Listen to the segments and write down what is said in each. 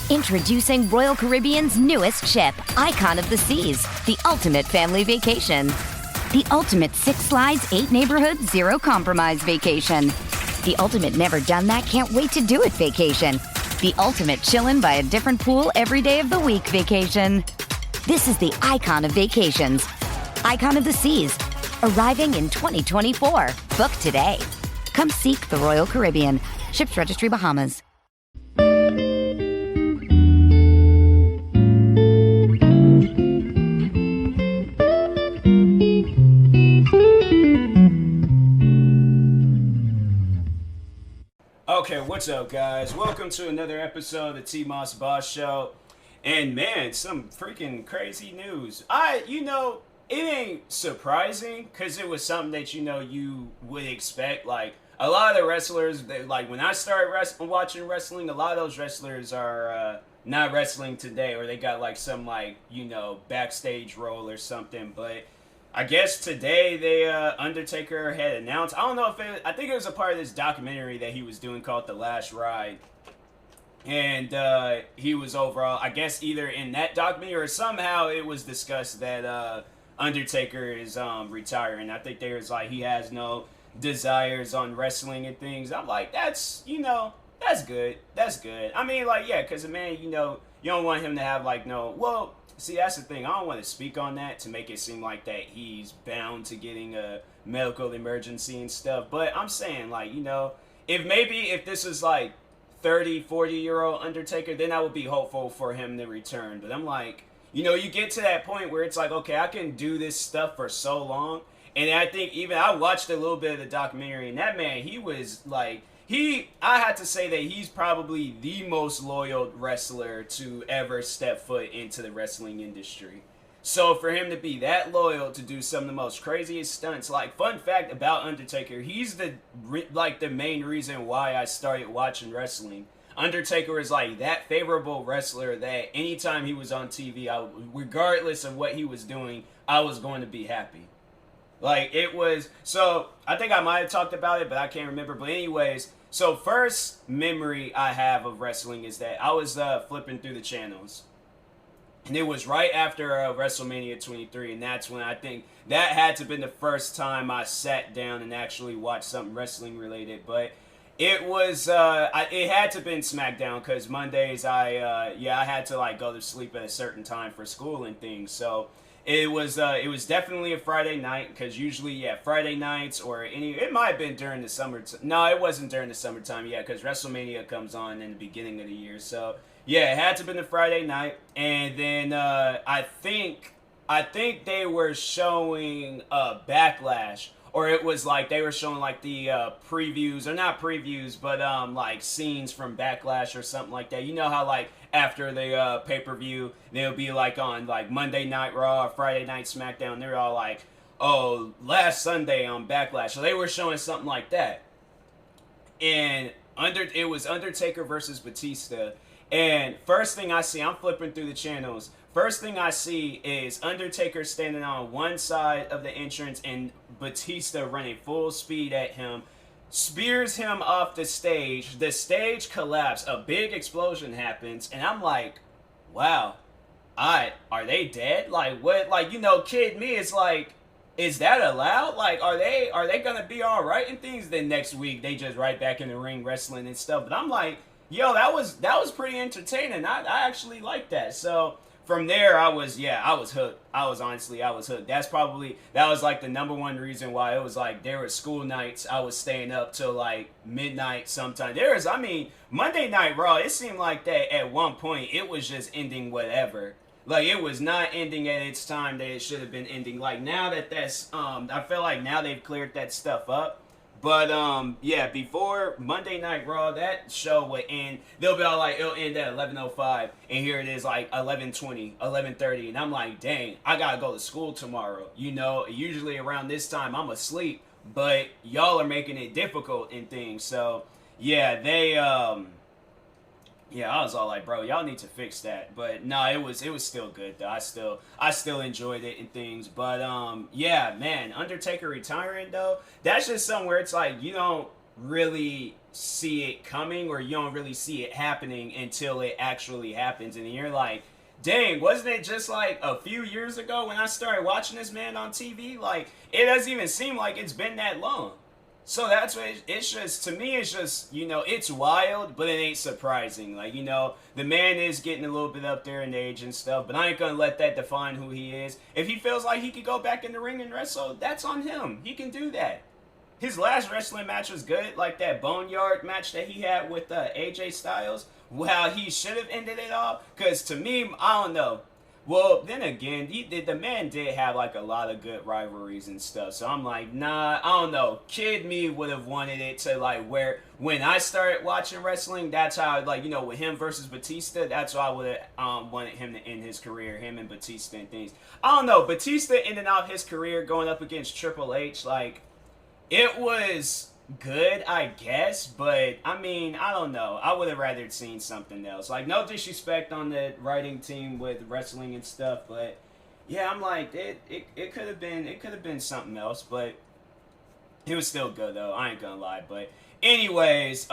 Introducing Royal Caribbean's newest ship, Icon of the Seas, the ultimate family vacation. The ultimate 6 slides, 8 neighborhoods, 0 compromise vacation. The ultimate never done that, can't wait to do it vacation. The ultimate chillin' by a different pool every day of the week vacation. This is the Icon of Vacations. Icon of the Seas, arriving in 2024. Book today. Come seek the Royal Caribbean. Ships Registry, Bahamas. Okay, what's up, guys? Welcome to another episode of the TMossBoss show. And man, some freaking crazy news. It ain't surprising because it was something that, you would expect. Like, a lot of the wrestlers, when I started watching wrestling, a lot of those wrestlers are not wrestling today, or they got some backstage role or something. But I guess today they Undertaker had announced. I don't know if I think it was a part of this documentary that he was doing called The Last Ride, and he was overall, I guess, either in that documentary or somehow it was discussed that Undertaker is retiring. I think there's he has no desires on wrestling and things. I'm like, that's good. That's good. I mean, because the man, you don't want him to have see, that's the thing. I don't want to speak on that to make it seem like that he's bound to getting a medical emergency and stuff. But I'm saying, if this is 30, 40-year-old Undertaker, then I would be hopeful for him to return. But I'm like, you get to that point where it's okay, I can do this stuff for so long. And I think I watched a little bit of the documentary, and that man, he was I had to say that he's probably the most loyal wrestler to ever step foot into the wrestling industry. So for him to be that loyal to do some of the most craziest stunts, fun fact about Undertaker, he's the main reason why I started watching wrestling. Undertaker is that favorable wrestler that anytime he was on TV, regardless of what he was doing, I was going to be happy. So I think I might have talked about it, but I can't remember. But anyways, so first memory I have of wrestling is that I was flipping through the channels. And it was right after WrestleMania 23, and that's when I think that had to have been the first time I sat down and actually watched something wrestling related. But it was, it had to have been SmackDown, because Mondays I had to go to sleep at a certain time for school and things. So it was definitely a Friday night, because usually, Friday nights it might have been during the summer. No, it wasn't during the summertime, because WrestleMania comes on in the beginning of the year. So, it had to have been a Friday night. And then I think they were showing Backlash, or it was they were showing the previews, or not previews, but scenes from Backlash or something like that. You know how after the pay-per-view, they'll be on Monday Night Raw or Friday Night SmackDown. They're all last Sunday on Backlash. So they were showing something like that. And it was Undertaker versus Batista. And first thing I see, I'm flipping through the channels. First thing I see is Undertaker standing on one side of the entrance and Batista running full speed at him. Spears him off the stage. The stage collapsed. A big explosion happens. And I'm like, wow. Are they dead? What? Kid me is is that allowed? Are they gonna be alright and things? Then next week they just right back in the ring wrestling and stuff. But I'm like, yo, that was pretty entertaining. I actually like that. So from there, I was hooked. I was hooked. That was the number one reason why it was there were school nights. I was staying up till midnight sometimes. Monday Night Raw, it seemed like that at one point, it was just ending whatever. It was not ending at its time that it should have been ending. Now that's, I feel like now they've cleared that stuff up. But, before Monday Night Raw, that show would end. They'll be all it'll end at 11:05. And here it is, 11:20, 11:30. And I'm like, dang, I gotta go to school tomorrow. Usually around this time, I'm asleep. But y'all are making it difficult and things. So, they, I was all bro, y'all need to fix that. But no, it was still good though. I still enjoyed it and things. But man, Undertaker retiring though, that's just somewhere it's really see it coming, or you don't really see it happening until it actually happens. And you're like, dang, wasn't it just like a few years ago when I started watching this man on TV? Like, it doesn't even seem like it's been that long. So that's what it's just, to me, it's just, you know, it's wild, but it ain't surprising. Like, you know, the man is getting a little bit up there in age and stuff, but I ain't gonna let that define who he is. If he feels like he could go back in the ring and wrestle, that's on him. He can do that. His last wrestling match was good, like that Boneyard match that he had with AJ Styles. Well, he should have ended it all, because to me, I don't know. Well, then again, the man did have like a lot of good rivalries and stuff. So I'm like, nah, I don't know. Kid me would have wanted it to like where when I started watching wrestling, that's how like, you know, with him versus Batista, that's why I would have wanted him to end his career, him and Batista and things. I don't know. Batista ending out his career going up against Triple H, like, it was good, I guess, but I mean, I don't know. I would have rather seen something else. Like, no disrespect on the writing team with wrestling and stuff, but yeah, I'm like, it could have been something else, but it was still good though. I ain't gonna lie. But anyways,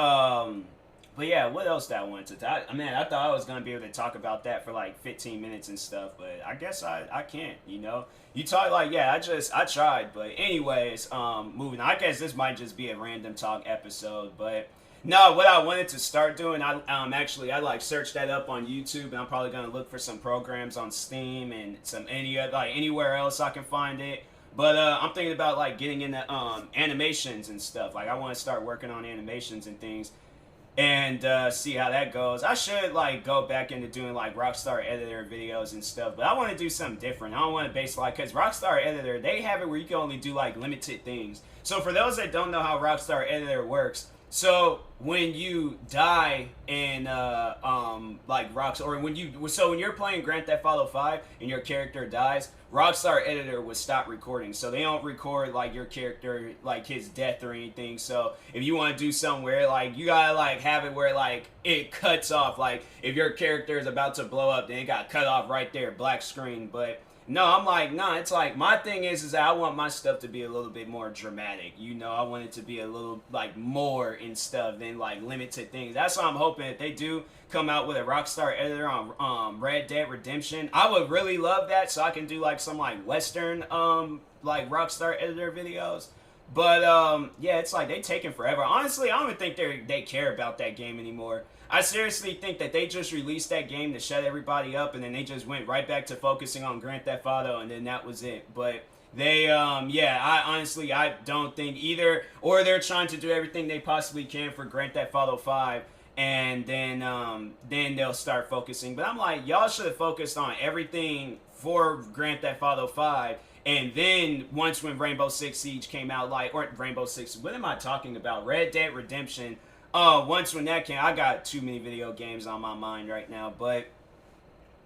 but yeah, what else did I want to talk? I mean, I thought I was gonna be able to talk about that for like 15 minutes and stuff, but I guess I can't. You know, you talk like, yeah, I tried, but anyways, moving on. I guess this might just be a random talk episode, but no, what I wanted to start doing, I like searched that up on YouTube, and I'm probably gonna look for some programs on Steam and some anywhere else I can find it. But I'm thinking about like getting into animations and stuff. Like, I want to start working on animations and things, and see how that goes. I should like go back into doing like Rockstar Editor videos and stuff, but I want to do something different. I don't want to base like, because Rockstar Editor, they have it where you can only do like limited things. So for those that don't know how Rockstar Editor works, so when you die in like when you're playing Grand Theft Auto 5 and your character dies, Rockstar Editor would stop recording. So they don't record like your character, like his death or anything. So if you want to do something where like you gotta like have it where like it cuts off, like if your character is about to blow up, then it got cut off right there, black screen. But no, I'm like, nah, it's like, my thing is that I want my stuff to be a little bit more dramatic. You know, I want it to be a little, like, more and stuff than, like, limited things. That's why I'm hoping if they do come out with a Rockstar Editor on Red Dead Redemption, I would really love that, so I can do, like, some, like, Western, like, Rockstar Editor videos. But, yeah, it's like, they taking forever. Honestly, I don't even think they care about that game anymore. I seriously think that they just released that game to shut everybody up, and then they just went right back to focusing on Grand Theft Auto, and then that was it. But they, yeah, I don't think either, or they're trying to do everything they possibly can for Grand Theft Auto 5, and then they'll start focusing. But I'm like, y'all should have focused on everything for Grand Theft Auto 5, and then once when Rainbow Six Siege came out, like, or Rainbow Six, what am I talking about? Red Dead Redemption. Once when that came, I got too many video games on my mind right now. But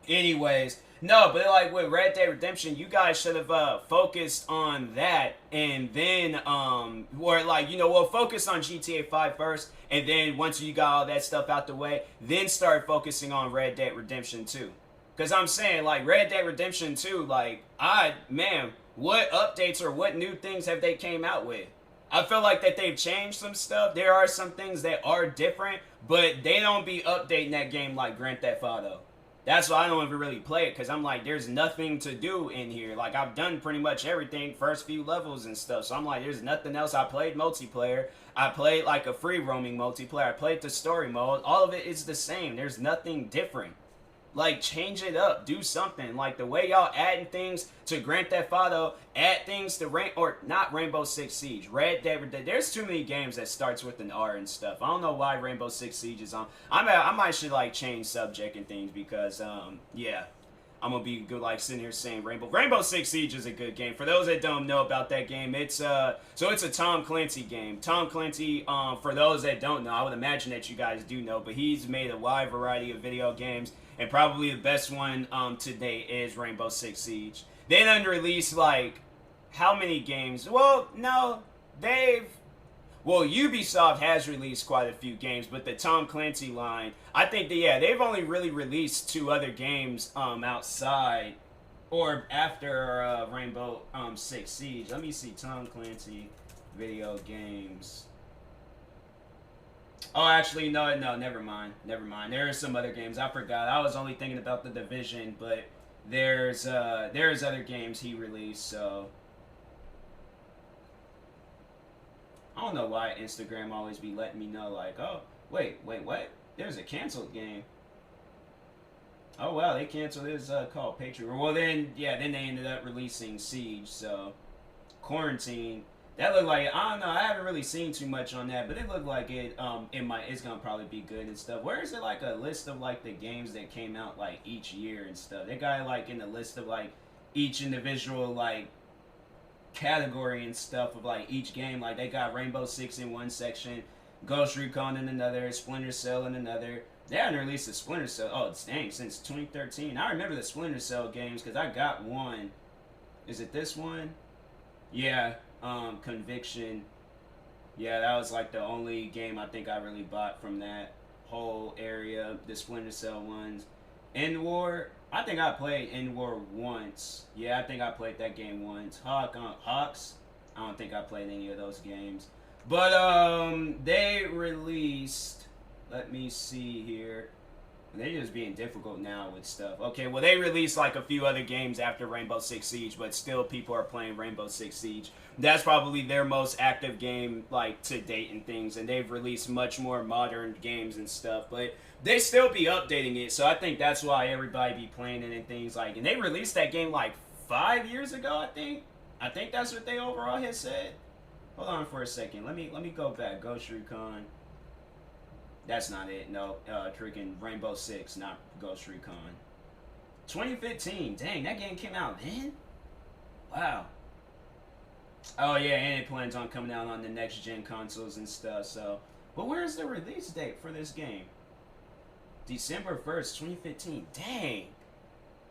anyways, no, but like with Red Dead Redemption, you guys should have focused on that, and then or like, you know, well, focus on GTA 5 first, and then once you got all that stuff out the way, then start focusing on Red Dead Redemption 2. Because I'm saying, like, Red Dead Redemption 2, like, man, what updates or what new things have they came out with? I feel like that they've changed some stuff. There are some things that are different, but they don't be updating that game like Grand Theft Auto. That's why I don't even really play it, because I'm like, there's nothing to do in here. Like, I've done pretty much everything, first few levels and stuff. So I'm like, there's nothing else. I played multiplayer. I played like a free roaming multiplayer. I played the story mode. All of it is the same. There's nothing different. Like, change it up. Do something. Like, the way y'all adding things to Grand Theft Auto, add things to not Rainbow Six Siege. Red Dead Redemption. There's too many games that starts with an R and stuff. I don't know why Rainbow Six Siege is on. I might should, like, change subject and things because, yeah. I'm gonna be good, like, sitting here saying Rainbow Six Siege is a good game. For those that don't know about that game, it's so it's a Tom Clancy game. Tom Clancy, for those that don't know, I would imagine that you guys do know, but he's made a wide variety of video games, and probably the best one to date is Rainbow Six Siege. They done released, like, how many games? Well, no, Ubisoft has released quite a few games, but the Tom Clancy line, I think that, yeah, they've only really released 2 other games outside or after Rainbow Six Siege. Let me see, Tom Clancy video games. Oh, actually, no, never mind. Never mind. There are some other games. I forgot. I was only thinking about the Division, but there's other games he released, so I don't know why Instagram always be letting me know, like, oh, wait, what? There's a canceled game. Oh, wow, they canceled this called Patriot. Well, then, yeah, then they ended up releasing Siege, so Quarantine. That looked like, I don't know, I haven't really seen too much on that, but it looked like it's gonna probably be good and stuff. Where is it, like, a list of, like, the games that came out, like, each year and stuff? They got, like, in the list of, like, each individual, like, category and stuff of, like, each game. Like, they got Rainbow Six in one section, Ghost Recon in another, Splinter Cell in another. They haven't released a Splinter Cell, oh, dang, since 2013. I remember the Splinter Cell games, because I got one. Is it this one? Yeah, Conviction. Yeah, that was like the only game I think I really bought from that whole area. The Splinter Cell ones. End War. I think I played End War once. Yeah, I think I played that game once. Hawks. I don't think I played any of those games. But they released. Let me see here. They're just being difficult now with stuff. Okay, well, they released like a few other games after Rainbow Six Siege, but still people are playing Rainbow Six Siege. That's probably their most active game, like, to date and things, and they've released much more modern games and stuff, but they still be updating it, so I think that's why everybody be playing it and things like, and they released that game like 5 years ago, I think. I think that's what they overall had said. Hold on for a second. Let me go back. Ghost Recon. That's not it. No, freaking Rainbow Six, not Ghost Recon. 2015. Dang, that game came out then? Wow. Oh, yeah, and it plans on coming out on the next-gen consoles and stuff, so. But where's the release date for this game? December 1st, 2015. Dang.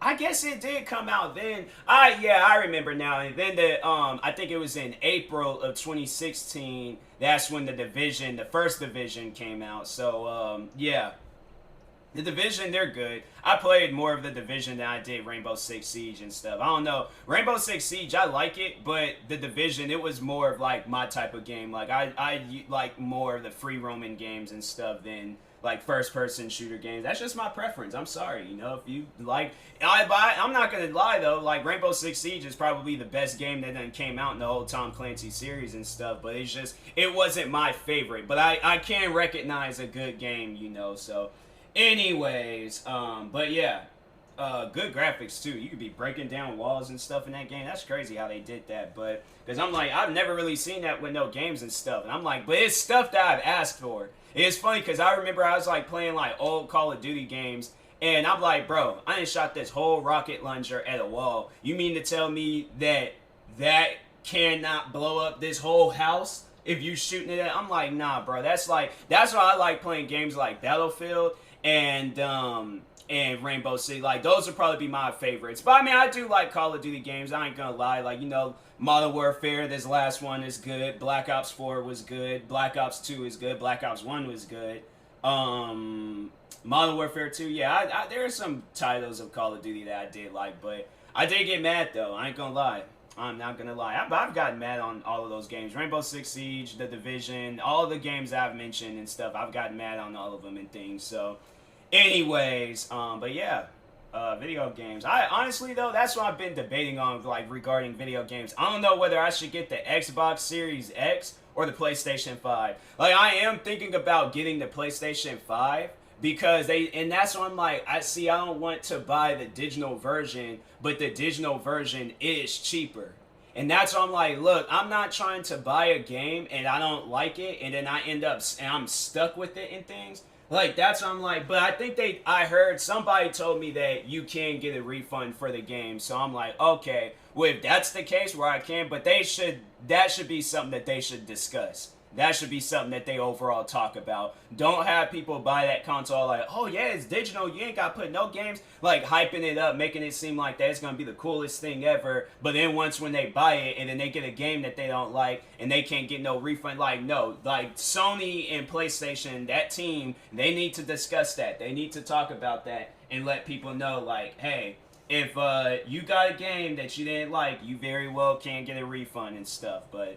I guess it did come out then. I remember now. And then I think it was in April of 2016. That's when the first Division came out. So yeah, the Division, they're good. I played more of the Division than I did Rainbow Six Siege and stuff. I don't know. Rainbow Six Siege, I like it, but the Division, it was more of like my type of game. Like I like more of the free roaming games and stuff than like first-person shooter games. That's just my preference. I'm sorry, you know, if you like, I'm not gonna lie though. Like Rainbow Six Siege is probably the best game that then came out in the whole Tom Clancy series and stuff. But it wasn't my favorite. But I can recognize a good game, you know. So, anyways, but yeah, good graphics too. You could be breaking down walls and stuff in that game. That's crazy how they did that. But because I'm like, I've never really seen that with no games and stuff. And I'm like, but it's stuff that I've asked for. It's funny because I remember I was like playing like old Call of Duty games, and I'm like, bro, I done shot this whole rocket launcher at a wall. You mean to tell me that cannot blow up this whole house if you shooting it at? I'm like, nah, bro. That's why I like playing games like Battlefield and Rainbow Six. Like, those would probably be my favorites. But I mean, I do like Call of Duty games. I ain't gonna lie. Like, you know, Modern Warfare, this last one is good. Black Ops 4 was good. Black Ops 2 is good. Black Ops 1 was good. Modern Warfare 2, yeah, there are some titles of Call of Duty that I did like, but I did get mad though. I ain't gonna lie. I'm not gonna lie. I've gotten mad on all of those games. Rainbow Six Siege, The Division, all the games I've mentioned and stuff. I've gotten mad on all of them and things. So, anyways, but yeah. Video games. I honestly though, that's what I've been debating on, like regarding video games. I don't know whether I should get the Xbox Series X or the PlayStation 5. Like, I am thinking about getting the PlayStation 5 because and that's when I'm like, I don't want to buy the digital version, but the digital version is cheaper. And that's why I'm like, look, I'm not trying to buy a game and I don't like it and then I'm stuck with it and things. Like, that's what I'm like, but I think I heard somebody told me that you can get a refund for the game. So I'm like, okay, well, if that's the case where I can, but that should be something that they should discuss. That should be something that they overall talk about. Don't have people buy that console like, oh yeah, it's digital, you ain't got to put no games, like hyping it up, making it seem like that's going to be the coolest thing ever. But then when they buy it and then they get a game that they don't like and they can't get no refund, like no, like Sony and PlayStation, that team, they need to discuss that. They need to talk about that and let people know like, hey, if you got a game that you didn't like, you very well can get a refund and stuff. But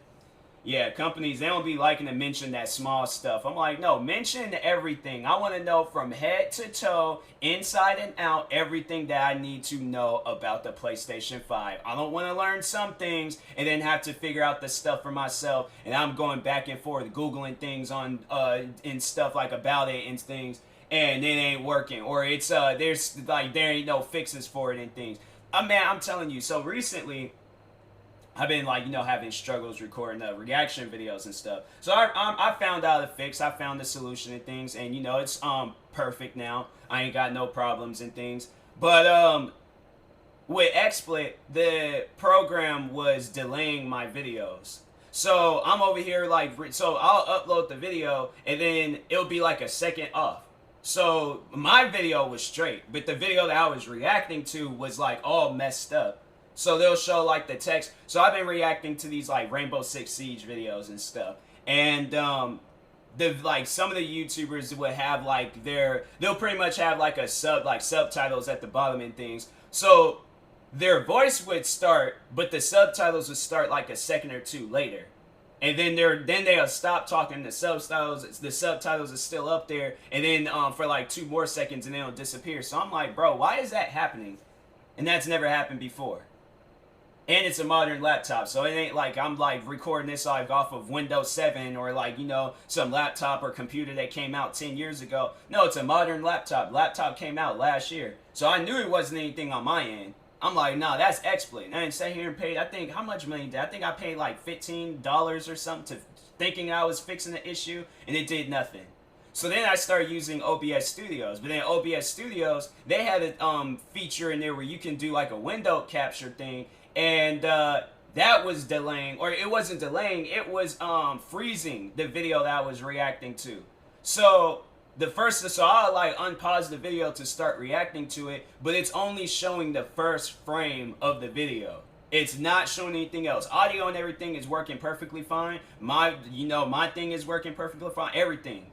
Yeah, companies, they don't be liking to mention that small stuff. I'm like, no, mention everything. I want to know from head to toe, inside and out, everything that I need to know about the PlayStation 5. I don't want to learn some things and then have to figure out the stuff for myself. And I'm going back and forth, Googling things on, and stuff like about it and things, and it ain't working. Or it's, there's, like, there ain't no fixes for it and things. Man, I'm telling you, so recently, I've been like, having struggles recording reaction videos and stuff. So I found out a fix. I found the solution and things, and it's perfect now. I ain't got no problems and things. But with XSplit, the program was delaying my videos. So I'm over here like, so I'll upload the video and then it'll be like a second off. So my video was straight, but the video that I was reacting to was like all messed up. So they'll show like the text. So I've been reacting to these like Rainbow Six Siege videos and stuff. And some of the YouTubers would have like they'll pretty much have like subtitles at the bottom and things. So their voice would start, but the subtitles would start like a second or two later. And then they'll stop talking. The subtitles are still up there, and then for like 2 more seconds, and then it'll disappear. So I'm like, bro, why is that happening? And that's never happened before. And it's a modern laptop, so it ain't like I'm like recording this like off of Windows 7 or like, some laptop or computer that came out 10 years ago. No, it's a modern laptop. Laptop came out last year. So I knew it wasn't anything on my end. I'm like, nah, that's XSplit. And I didn't sit here and paid, I think, how much money did I think I paid like $15 or something thinking I was fixing the issue, and it did nothing. So then I started using OBS Studios. But then OBS Studios, they had a feature in there where you can do like a window capture thing. And that was delaying, or it wasn't delaying, it was freezing the video that I was reacting to. So I'll like unpause the video to start reacting to it, but it's only showing the first frame of the video. It's not showing anything else. Audio and everything is working perfectly fine. My thing is working perfectly fine, everything.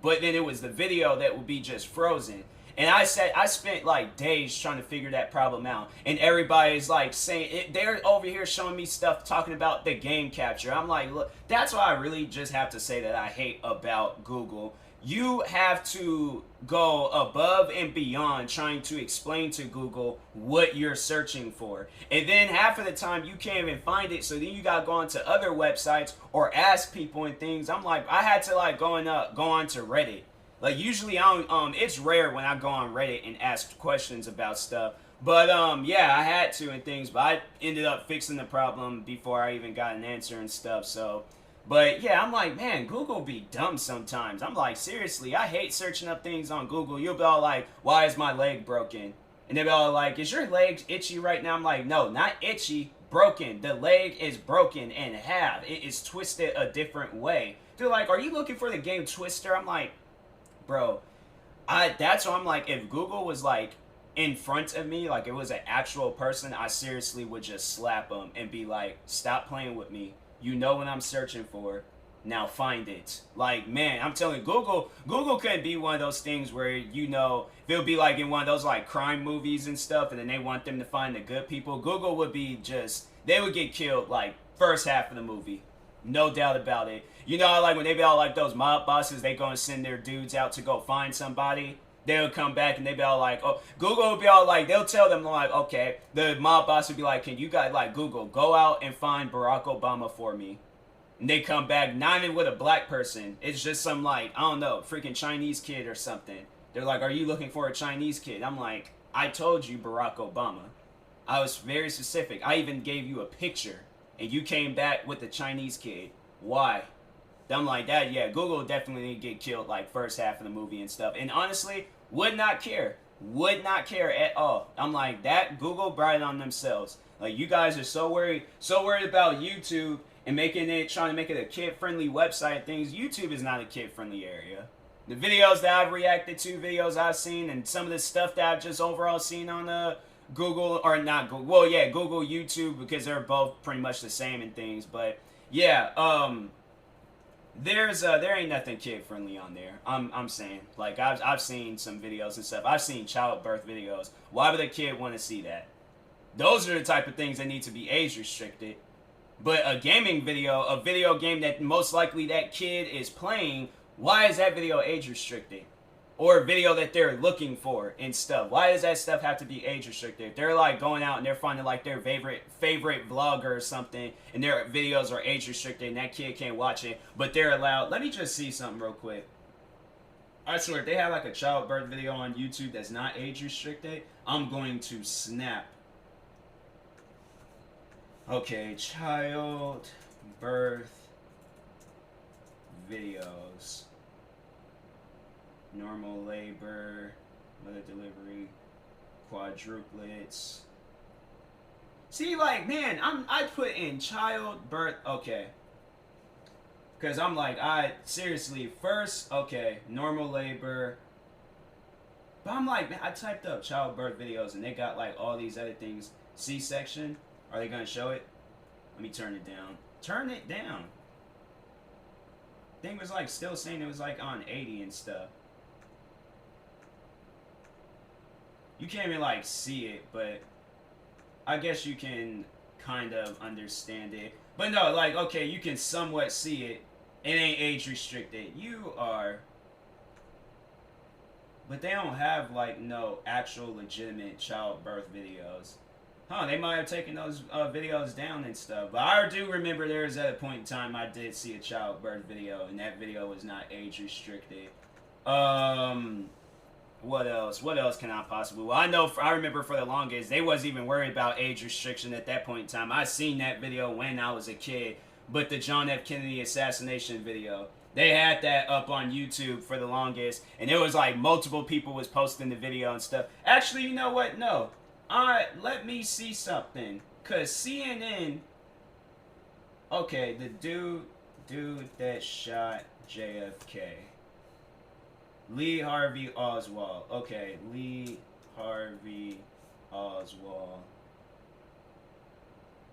But then it was the video that would be just frozen. And I spent like days trying to figure that problem out. And everybody's like saying, they're over here showing me stuff talking about the game capture. I'm like, look, that's what I really just have to say that I hate about Google. You have to go above and beyond trying to explain to Google what you're searching for. And then half of the time you can't even find it, so then you gotta go on to other websites or ask people and things. I'm like, I had to like go on to Reddit. Like usually I don't, it's rare when I go on Reddit and ask questions about stuff. But yeah, I had to and things, but I ended up fixing the problem before I even got an answer and stuff. So, but yeah, I'm like, man, Google be dumb sometimes. I'm like, seriously, I hate searching up things on Google. You'll be all like, why is my leg broken? And they'll be all like, is your leg itchy right now? I'm like, no, not itchy, broken. The leg is broken in half. It is twisted a different way. They're like, are you looking for the game Twister? I'm like, bro, that's why I'm like, if Google was like in front of me, like it was an actual person, I seriously would just slap them and be like, stop playing with me. You know what I'm searching for. Now find it. Like, man, I'm telling you, Google couldn't be one of those things where, they'll be like in one of those like crime movies and stuff, and then they want them to find the good people. Google would be they would get killed like first half of the movie. No doubt about it. Like when they be all like those mob bosses, they go and send their dudes out to go find somebody. They'll come back and they be all like, oh, Google will be all like, they'll tell them like, okay, the mob boss would be like, can you guys, like, Google, go out and find Barack Obama for me. And they come back, not even with a black person. It's just some like, I don't know, freaking Chinese kid or something. They're like, are you looking for a Chinese kid? I'm like, I told you Barack Obama. I was very specific. I even gave you a picture. And you came back with the Chinese kid. Why? I'm like, that, yeah, Google definitely need to get killed like first half of the movie and stuff. And honestly, would not care. Would not care at all. I'm like, that Google brought it on themselves. Like, you guys are so worried about YouTube and trying to make it a kid-friendly website things. YouTube is not a kid-friendly area. The videos that I've reacted to, videos I've seen, and some of the stuff that I've just overall seen on Google, or not Google, well, yeah, Google, YouTube, because they're both pretty much the same and things. But yeah, there ain't nothing kid friendly on there. I'm saying, like, I've seen some videos and stuff. I've seen childbirth videos. Why would a kid want to see that? Those are the type of things that need to be age restricted. But a gaming video, a video game that most likely that kid is playing, why is that video age restricted? Or a video that they're looking for and stuff. Why does that stuff have to be age restricted? If they're like going out and they're finding like their favorite vlogger or something, and their videos are age restricted and that kid can't watch it, but they're allowed. Let me just see something real quick. I swear, if they have like a childbirth video on YouTube that's not age restricted, I'm going to snap. Okay, child birth videos. Normal labor, mother delivery, quadruplets. See, like, man, I put in childbirth, okay. Because I'm like, seriously, first, okay, normal labor. But I'm like, man, I typed up childbirth videos and they got like all these other things. C-section, are they going to show it? Let me turn it down. Turn it down. Thing was like still saying it was like on 80 and stuff. You can't even like see it, but I guess you can kind of understand it. But no, like, okay, you can somewhat see it. It ain't age restricted. You are. But they don't have like no actual legitimate childbirth videos. Huh, they might have taken those videos down and stuff. But I do remember there was at a point in time I did see a childbirth video, and that video was not age restricted. What else? What else can I possibly... Well, I remember for the longest, they wasn't even worried about age restriction at that point in time. I seen that video when I was a kid. But the John F. Kennedy assassination video, they had that up on YouTube for the longest. And it was like multiple people was posting the video and stuff. Actually, you know what? No. Let me see something. Because CNN... Okay, the dude that shot JFK. Lee Harvey Oswald. Okay, Lee Harvey Oswald.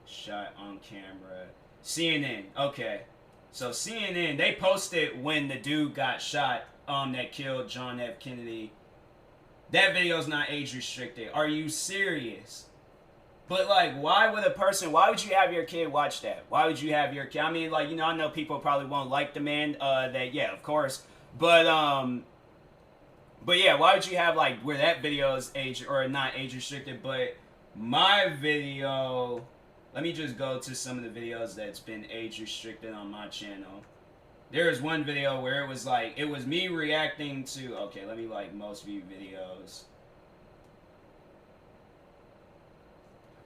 Shot on camera. CNN. Okay. So CNN, they posted when the dude got shot that killed John F. Kennedy. That video's not age restricted. Are you serious? But like, why would you have your kid watch that? Why would you have your kid? I mean, like, you know, I know people probably won't like the man, yeah, of course. But yeah, why would you have like where that video is age or not age restricted? But my video, let me just go to some of the videos that's been age restricted on my channel. There was one video where it was like, it was me reacting to, okay, let me like most viewed videos.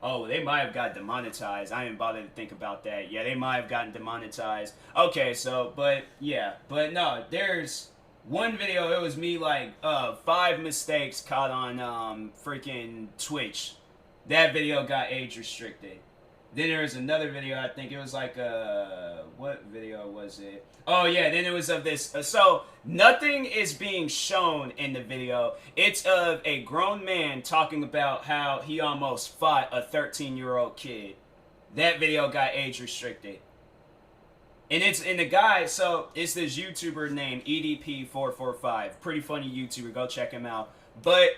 Oh, they might have got demonetized. I didn't bother to think about that. Yeah, they might have gotten demonetized. Okay, so, but yeah, but no, there's one video, it was me like 5 mistakes caught on freaking Twitch. That video got age restricted. Then there was another video, I think it was like what video was it? Oh yeah, then it was of this, so nothing is being shown in the video. It's of a grown man talking about how he almost fought a 13-year-old kid. That video got age restricted. And it's in the guy, so it's this YouTuber named EDP445. Pretty funny YouTuber, go check him out. But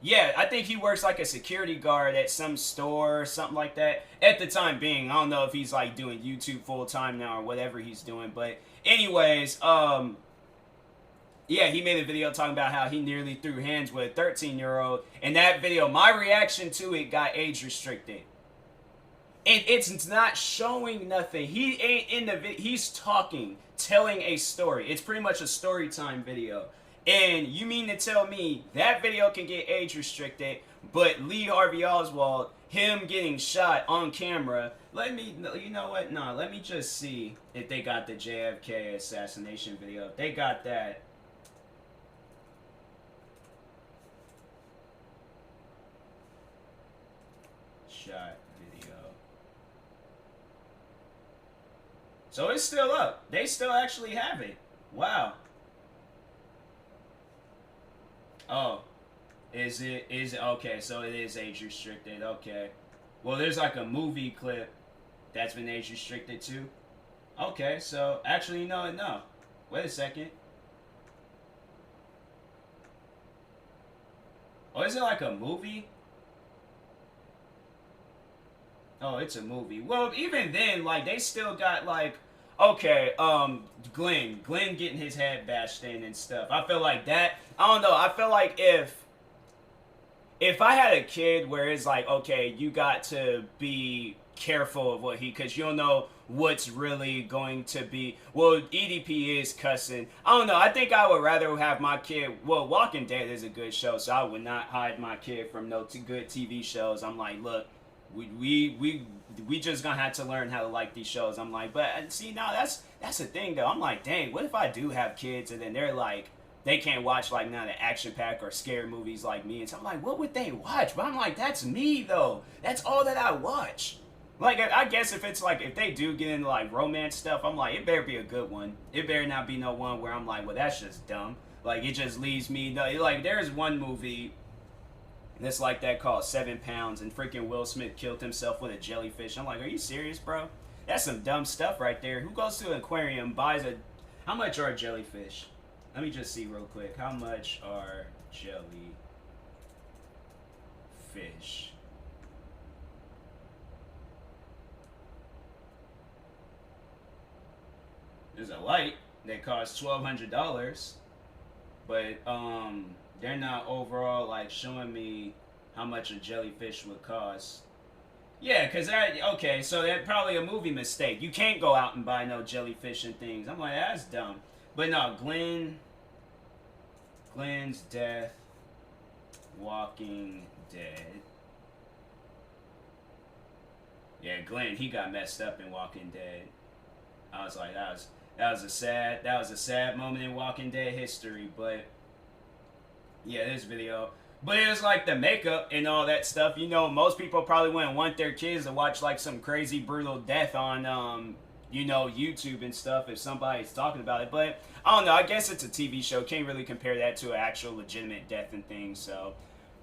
yeah, I think he works like a security guard at some store or something like that. At the time being, I don't know if he's like doing YouTube full time now or whatever he's doing. But anyways, yeah, he made a video talking about how he nearly threw hands with a 13-year-old. And that video, my reaction to it got age restricted. And it's not showing nothing. He ain't in the video. He's talking, telling a story. It's pretty much a story time video. And you mean to tell me that video can get age restricted, but Lee Harvey Oswald, him getting shot on camera, you know what? Nah, let me just see if they got the JFK assassination video. If they got that. Shot video. So it's still up. They still actually have it. Wow. Oh, is it okay? So it is age restricted. Okay. Well, there's like a movie clip that's been age restricted too. Okay, so actually, no. Wait a second. Oh, is it like a movie? Oh, it's a movie. Well, even then, like, they still got, like, okay, Glenn getting his head bashed in and stuff. I feel like that, I don't know, I feel like if I had a kid where it's like, okay, you got to be careful of what because you don't know what's really going to be. Well, EDP is cussing. I don't know. I think I would rather have my kid. Well, Walking Dead is a good show, so I would not hide my kid from no good TV shows. I'm like, look, we just gonna have to learn how to like these shows. I'm like, but see, now that's the thing though. I'm like, dang, what if I do have kids and then they're like, they can't watch like none of the action pack or scary movies like me, and so I'm like, what would they watch? But I'm like, that's me though. That's all that I watch. Like, I guess if it's like, if they do get into like romance stuff, I'm like, it better be a good one. It better not be no one where I'm like, well, that's just dumb. Like, it just leaves me, like, there's one movie that's like that called 7 Pounds, and freaking Will Smith killed himself with a jellyfish. I'm like, are you serious, bro? That's some dumb stuff right there. Who goes to an aquarium, buys a, how much are jellyfish? Let me just see real quick. How much are jellyfish? There's a light that costs $1,200, but they're not overall like showing me how much a jellyfish would cost. Yeah, cause okay, so that's probably a movie mistake. You can't go out and buy no jellyfish and things. I'm like, that's dumb. But no, Glenn's death, Walking Dead. Yeah, Glenn, he got messed up in Walking Dead. I was like, that was a sad moment in Walking Dead history. But yeah, this video. But it was like the makeup and all that stuff. You know, most people probably wouldn't want their kids to watch like some crazy brutal death on you know, YouTube and stuff if somebody's talking about it. But I don't know, I guess it's a TV show. Can't really compare that to an actual legitimate death and things, so.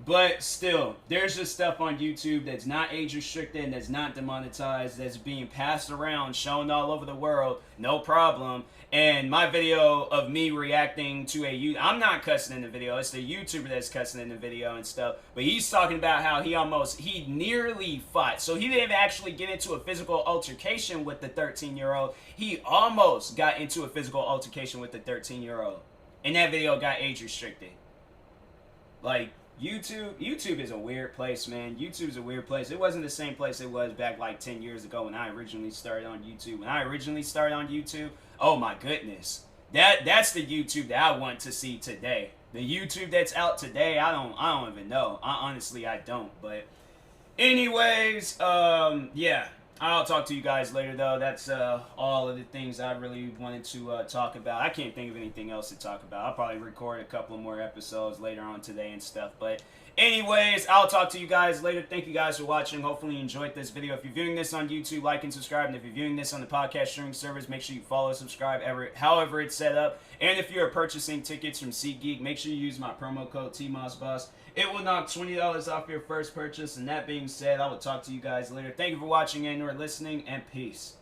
But still, there's just stuff on YouTube that's not age restricted and that's not demonetized, that's being passed around, shown all over the world, no problem. And my video of me reacting to I'm not cussing in the video, it's the YouTuber that's cussing in the video and stuff. But he's talking about how he nearly fought. So he didn't actually get into a physical altercation with the 13-year-old. He almost got into a physical altercation with the 13-year-old. And that video got age restricted. Like, YouTube is a weird place, man. YouTube's a weird place. It wasn't the same place it was back like 10 years ago when I originally started on YouTube. When I originally started on YouTube, oh my goodness. That's the YouTube that I want to see today. The YouTube that's out today, I don't even know. Honestly, I don't. But anyways, yeah. I'll talk to you guys later, though. That's all of the things I really wanted to talk about. I can't think of anything else to talk about. I'll probably record a couple more episodes later on today and stuff. But anyways, I'll talk to you guys later. Thank you guys for watching. Hopefully you enjoyed this video. If you're viewing this on YouTube, like and subscribe. And if you're viewing this on the podcast streaming service, make sure you follow, subscribe, however it's set up. And if you're purchasing tickets from SeatGeek, make sure you use my promo code TMossBoss. It will knock $20 off your first purchase. And that being said, I will talk to you guys later. Thank you for watching and or listening, and peace.